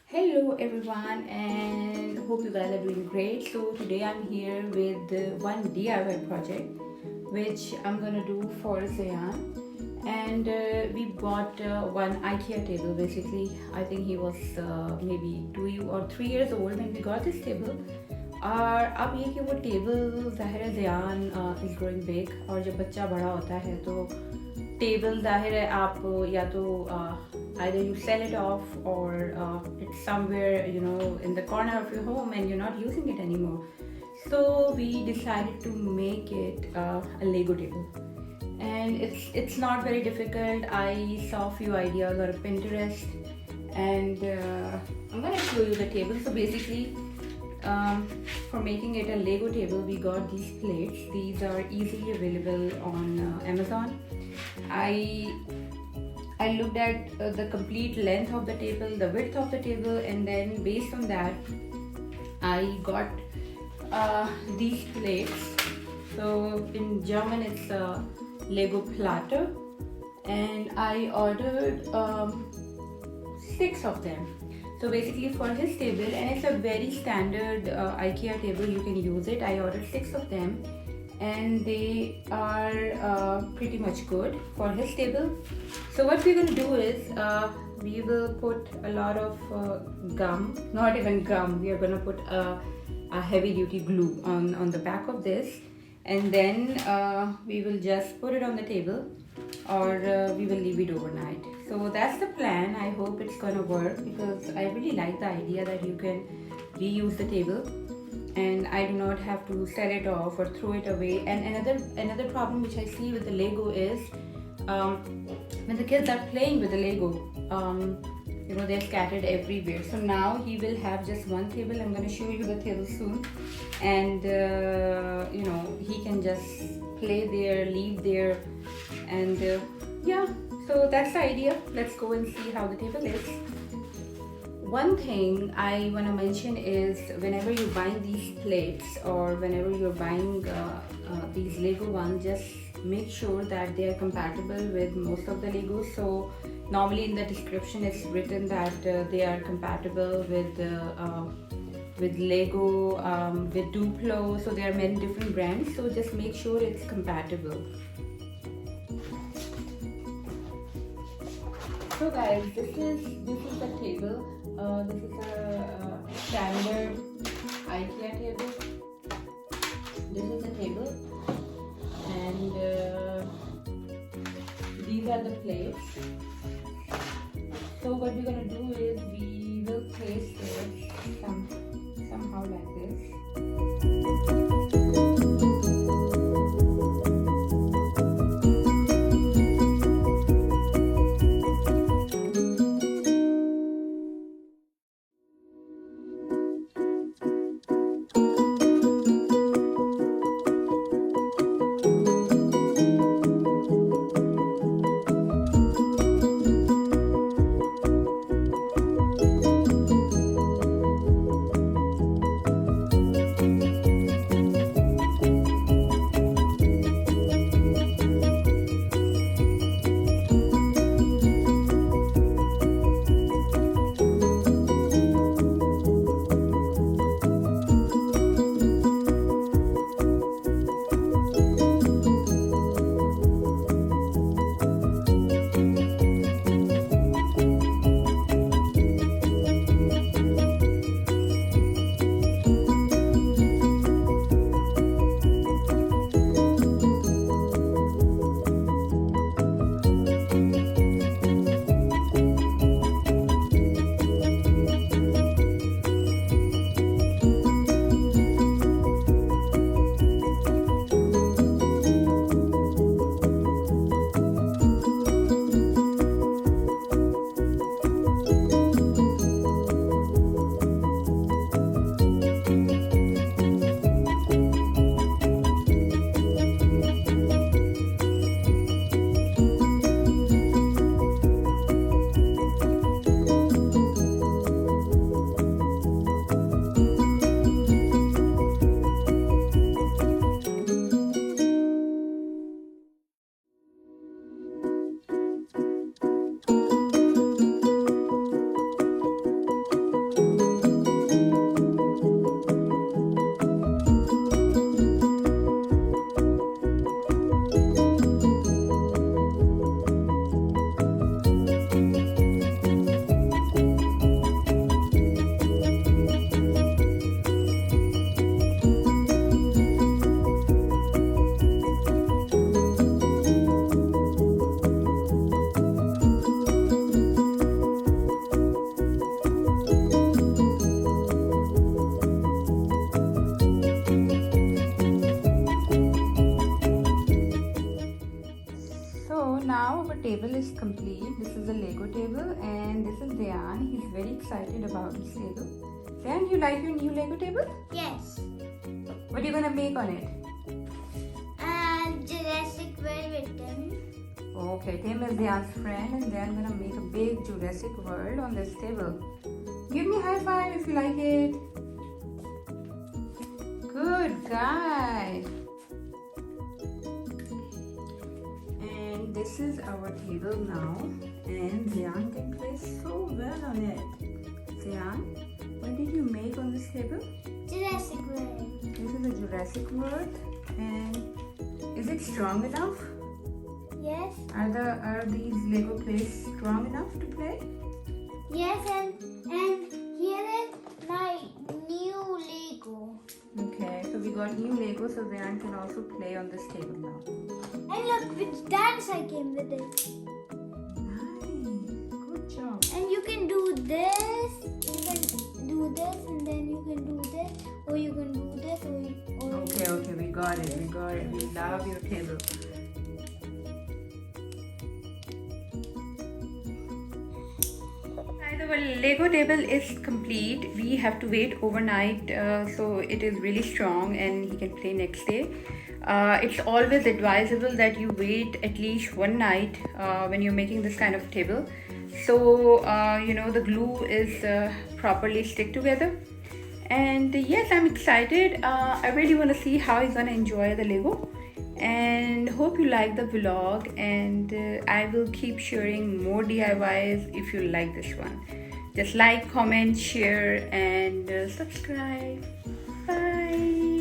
Hello everyone and hope you guys are doing great. So today I'm here with one DIY project which I'm gonna do for Zayan, and we bought one IKEA table. Basically, I think he was maybe 2 or 3 years old when we got this table. और अब ये कि वो table ज़ाहिर है Zayan is growing big, और जब बच्चा बड़ा होता है तो टेबल ज़ाहिर है आप या तो either you sell it off or it's somewhere in the corner of your home and you're not using it anymore. So we decided to make it a Lego table, and it's not very difficult. I saw a few ideas on Pinterest, and I'm gonna show you the table. So basically, for making it a Lego table, we got these plates. These are easily available on Amazon. I looked at the complete length of the table, the width of the table, and then based on that, I got these plates. So in German, it's Lego Platter, and I ordered 6 of them. So basically for his table, and it's a very standard IKEA table, you can use it. I ordered 6 of them, and they are pretty much good for his table. So what we're going to do is we will put a lot of gum, not even gum, we are going to put a heavy duty glue on the back of this, and then we will just put it on the table, or we will leave it overnight. So that's the plan. I hope it's gonna work because I really like the idea that you can reuse the table and I do not have to sell it off or throw it away. And another problem which I see with the Lego is when the kids are playing with the Lego, they're scattered everywhere. So now he will have just one table. I'm going to show you the table soon, and he can just play there, leave there, and yeah. So that's the idea. Let's go and see how the table is. One thing I want to mention is whenever you're buying these plates or whenever you're buying these Lego ones, just make sure that they are compatible with most of the Legos. So normally in the description it's written that they are compatible with Lego, with Duplo. So there are many different brands. So just make sure it's compatible. So guys, this is the table. This is a standard IKEA table. This is the table, and these are the plates. So what we're gonna do is we will place this somehow like this. Zayan. He's very excited about this table. Zayan, you like your new Lego table? Yes. What are you gonna make on it? Jurassic World with Tim. Okay, Tim is Zayan's friend and they're gonna make a big Jurassic World on this table. Give me a high five if you like it. Good guy. And this is our table now. And Zayan can play so well on it. Zayan, what did you make on this table? Jurassic World. This is a Jurassic World. And is it strong enough? Yes. Are these Lego plates strong enough to play? Yes, and here is my new Lego. Okay, so we got new Lego so Zayan can also play on this table now. And look which dance I came with it. Nice, good job. And you can do this, you can do this, and then you can do this, or you can do this, or Okay, we got it. We love your table. Our Lego table is complete. We have to wait overnight, so it is really strong and he can play next day. It's always advisable that you wait at least one night when you're making this kind of table, so the glue is properly stick together. And yes, I'm excited. I really want to see how he's gonna enjoy the Lego. And hope you like the vlog, and I will keep sharing more DIYs if you like this one. Just like, comment, share and subscribe. Bye.